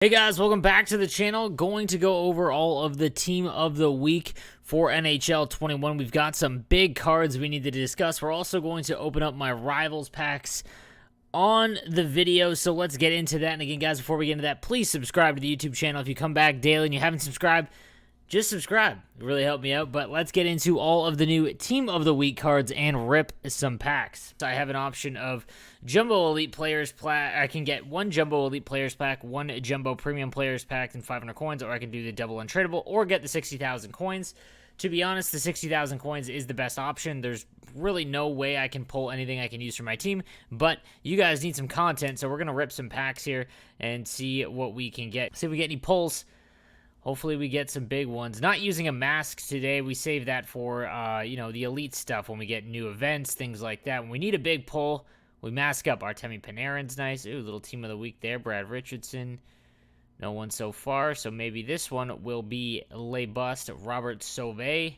Hey guys, welcome back to the channel. Going to go over all of the team of the week for NHL 21. We've got some big cards we need to discuss. We're also going to open up my rivals packs on the video, so let's get into that. And again, guys, before we get into that, please subscribe to the YouTube channel. If you come back daily and you haven't subscribed, just subscribe. It really helped me out. But let's get into all of the new Team of the Week cards and rip some packs. So I have an option of Jumbo Elite Players Pack. I can get one Jumbo Elite Players Pack, one Jumbo Premium Players Pack, and 500 coins, or I can do the double untradeable, or get the 60,000 coins. To be honest, the 60,000 coins is the best option. There's really no way I can pull anything I can use for my team, but you guys need some content, so we're going to rip some packs here and see what we can get. See if we get any pulls. Hopefully we get some big ones. Not using a mask today. We save that for, the elite stuff when we get new events, things like that. When we need a big pull, we mask up. Artemi Panarin's nice. Ooh, little team of the week there. Brad Richardson. No one so far, so maybe this one will be Le Bust. Robert Sauvé.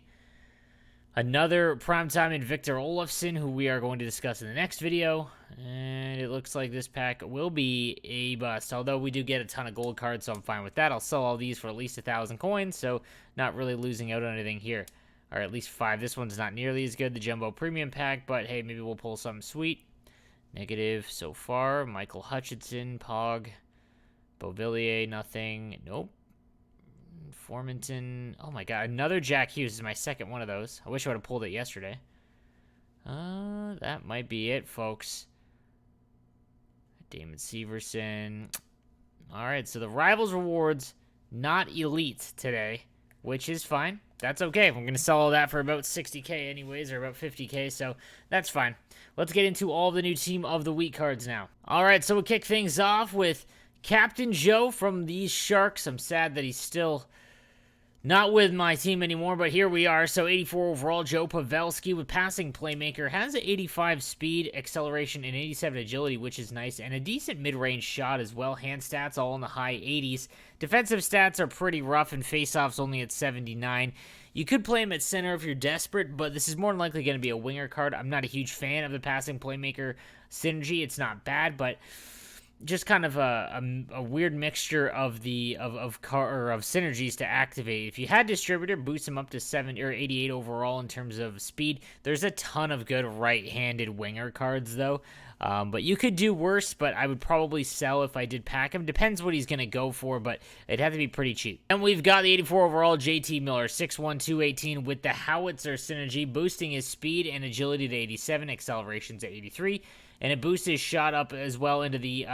Another primetime in Victor Olofsson, who we are going to discuss in the next video. And it looks like this pack will be a bust. Although we do get a ton of gold cards, so I'm fine with that. I'll sell all these for at least 1,000 coins, so not really losing out on anything here. Or at least 5. This one's not nearly as good, the Jumbo Premium Pack, but hey, maybe we'll pull something sweet. Negative so far. Michael Hutchinson, Pog. Beauvillier, nothing. Nope. Formanton. Oh my god, another Jack Hughes is my second one of those. I wish I would have pulled it yesterday. That might be it, folks. Damon Severson. Alright, so the Rivals rewards, not elite today, which is fine. That's okay. I'm going to sell all that for about 60k anyways, or about 50k, so that's fine. Let's get into all the new Team of the Week cards now. Alright, so we'll kick things off with Captain Joe from these Sharks. I'm sad that he's still not with my team anymore, but here we are. So 84 overall, Joe Pavelski with passing playmaker. Has an 85 speed, acceleration, and 87 agility, which is nice. And a decent mid-range shot as well. Hand stats all in the high 80s. Defensive stats are pretty rough, and faceoffs only at 79. You could play him at center if you're desperate, but this is more than likely going to be a winger card. I'm not a huge fan of the passing playmaker synergy. It's not bad, but just kind of a weird mixture of synergies to activate. If you had distributor, boost him up to 70 or 88 overall in terms of speed. There's a ton of good right-handed winger cards though, but you could do worse. But I would probably sell if I did pack him. Depends what he's gonna go for, but it'd have to be pretty cheap. And we've got the 84 overall JT Miller, 6'1", 218 with the Howitzer synergy, boosting his speed and agility to 87, acceleration to 83. And it boosts his shot up as well into the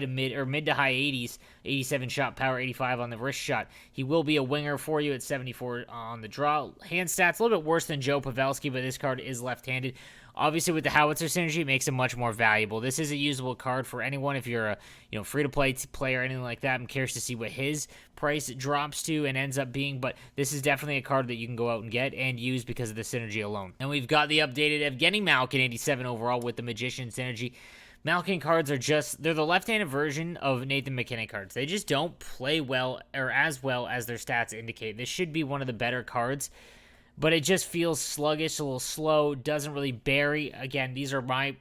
mid to high 80s, 87 shot power, 85 on the wrist shot. He will be a winger for you at 74 on the draw. Hand stats a little bit worse than Joe Pavelski, but this card is left-handed. Obviously, with the Howitzer synergy, it makes him much more valuable. This is a usable card for anyone if you're a free-to-play player or anything like that. I'm curious to see what his price drops to and ends up being, but this is definitely a card that you can go out and get and use because of the synergy alone. And we've got the updated Evgeny Malkin, 87 overall with the Magician synergy. Malkin cards they're the left-handed version of Nathan McKinnon cards. They just don't play well or as well as their stats indicate. This should be one of the better cards, but it just feels sluggish, a little slow, doesn't really bury. Again, these are my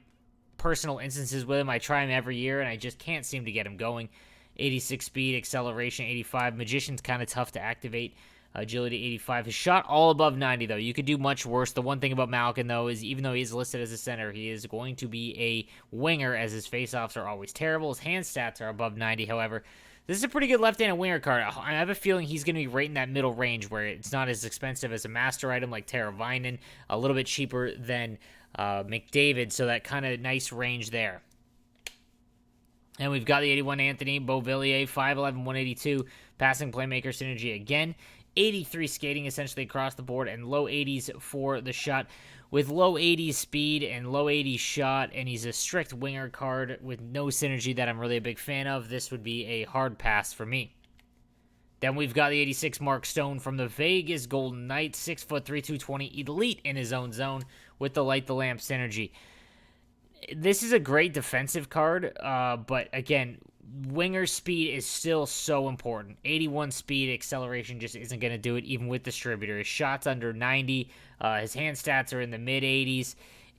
personal instances with him. I try him every year, and I just can't seem to get him going. 86 speed, acceleration, 85. Magician's kind of tough to activate. Agility, 85. His shot all above 90, though. You could do much worse. The one thing about Malkin, though, is even though he's listed as a center, he is going to be a winger, as his faceoffs are always terrible. His hand stats are above 90, however. This is a pretty good left-handed winger card. I have a feeling he's going to be right in that middle range where it's not as expensive as a master item like Teravainen, a little bit cheaper than McDavid, so that kind of nice range there. And we've got the 81 Anthony Beauvillier, 5'11", 182, passing playmaker synergy again. 83 skating essentially across the board, and low 80s for the shot. With low 80s speed and low 80s shot, and he's a strict winger card with no synergy that I'm really a big fan of, this would be a hard pass for me. Then we've got the 86 Mark Stone from the Vegas Golden Knights, 6'3", 220, elite in his own zone with the Light the Lamp synergy. This is a great defensive card, but again, winger speed is still so important. 81 speed, acceleration just isn't going to do it even with distributor. His shot's under 90. His hand stats are in the mid-80s.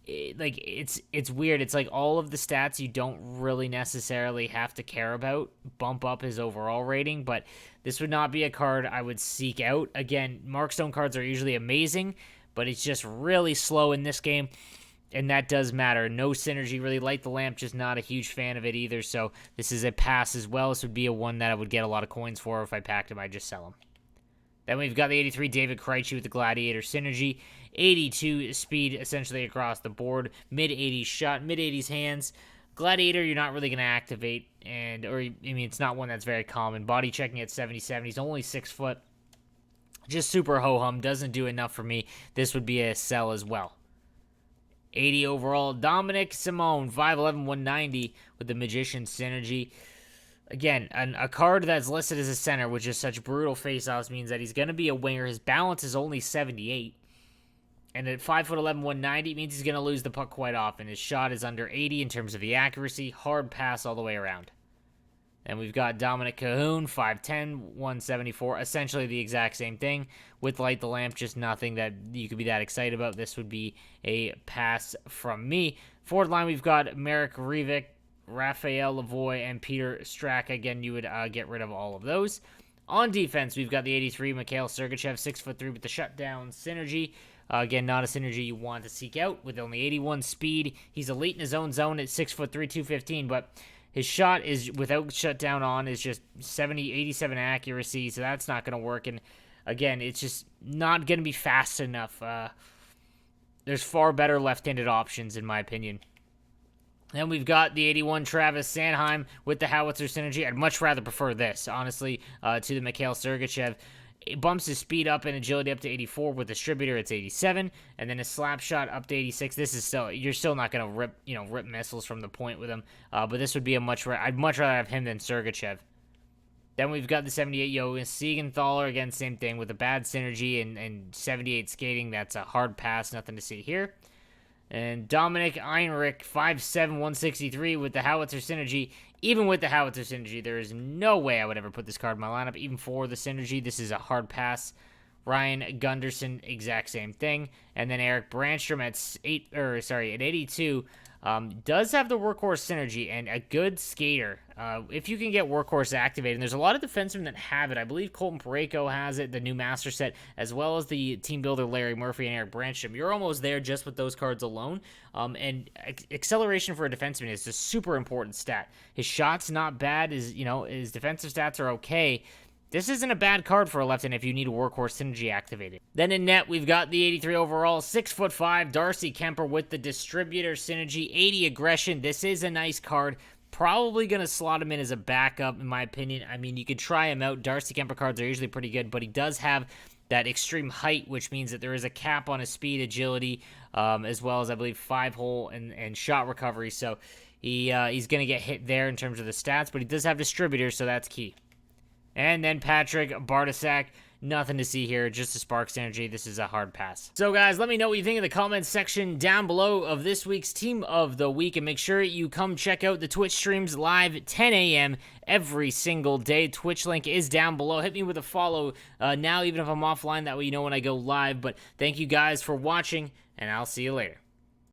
it's weird. It's like all of the stats you don't really necessarily have to care about bump up his overall rating, but this would not be a card I would seek out. Again, Markstone cards are usually amazing, but it's just really slow in this game, and that does matter. No synergy, really. Light the Lamp, just not a huge fan of it either, so this is a pass as well. This would be a one that I would get a lot of coins for. If I packed him, I'd just sell him. Then we've got the 83 David Krejci with the Gladiator Synergy. 82 speed essentially across the board. Mid-80s shot, mid-80s hands. Gladiator, you're not really going to activate. It's not one that's very common. Body checking at 77. He's only 6 foot. Just super ho-hum. Doesn't do enough for me. This would be a sell as well. 80 overall. Dominic Simone, 5'11", 190 with the Magician Synergy. Again, a card that's listed as a center, which is such brutal faceoffs, means that he's going to be a winger. His balance is only 78. And at 5'11", 190, it means he's going to lose the puck quite often. His shot is under 80 in terms of the accuracy. Hard pass all the way around. And we've got Dominic Cahoon, 5'10", 174. Essentially the exact same thing. With Light the Lamp, just nothing that you could be that excited about. This would be a pass from me. Forward line, we've got Marek Rivik, Raphael Lavoie, and Peter Strack. Again, you would get rid of all of those. On defense, we've got the 83 Mikhail Sergachev, 6'3" with the shutdown synergy. Again, not a synergy you want to seek out with only 81 speed. He's elite in his own zone at 6'3", 215, but his shot is without shutdown on is just 87 accuracy, so that's not going to work. And again, it's just not going to be fast enough. There's far better left-handed options, in my opinion. Then we've got the 81 Travis Sanheim with the Howitzer Synergy. I'd much rather prefer this, honestly, to the Mikhail Sergachev. It bumps his speed up and agility up to 84. With Distributor, it's 87, and then his slap shot up to 86. This is you're still not gonna rip missiles from the point with him. But this would be I'd much rather have him than Sergachev. Then we've got the 78 Jonas Siegenthaler, again, same thing with a bad synergy and 78 skating. That's a hard pass, nothing to see here. And Dominic Einrich, 5'7", 163 with the Howitzer Synergy. Even with the Howitzer Synergy, there is no way I would ever put this card in my lineup, even for the Synergy. This is a hard pass. Ryan Gunderson, exact same thing. And then Eric Brandstrom at 82, does have the Workhorse Synergy and a good skater. If you can get Workhorse activated, and there's a lot of defensemen that have it. I believe Colton Parayko has it, the new Master Set, as well as the team builder Larry Murphy and Eric Brandstrom. You're almost there just with those cards alone. And acceleration for a defenseman is a super important stat. His shot's not bad. His defensive stats are okay. This isn't a bad card for a left-hand if you need a Workhorse Synergy activated. Then in net, we've got the 83 overall, 6'5", Darcy Kemper with the Distributor Synergy, 80 aggression. This is a nice card. Probably going to slot him in as a backup, in my opinion. I mean, you could try him out. Darcy Kemper cards are usually pretty good, but he does have that extreme height, which means that there is a cap on his speed, agility, as well as, I believe, 5-hole and shot recovery. So he's going to get hit there in terms of the stats, but he does have Distributors, so that's key. And then Patrick Bartasak, nothing to see here, just a Sparks Energy. This is a hard pass. So guys, let me know what you think in the comments section down below of this week's Team of the Week, and make sure you come check out the Twitch streams live at 10 a.m. every single day. Twitch link is down below. Hit me with a follow now, even if I'm offline, that way you know when I go live. But thank you guys for watching, and I'll see you later.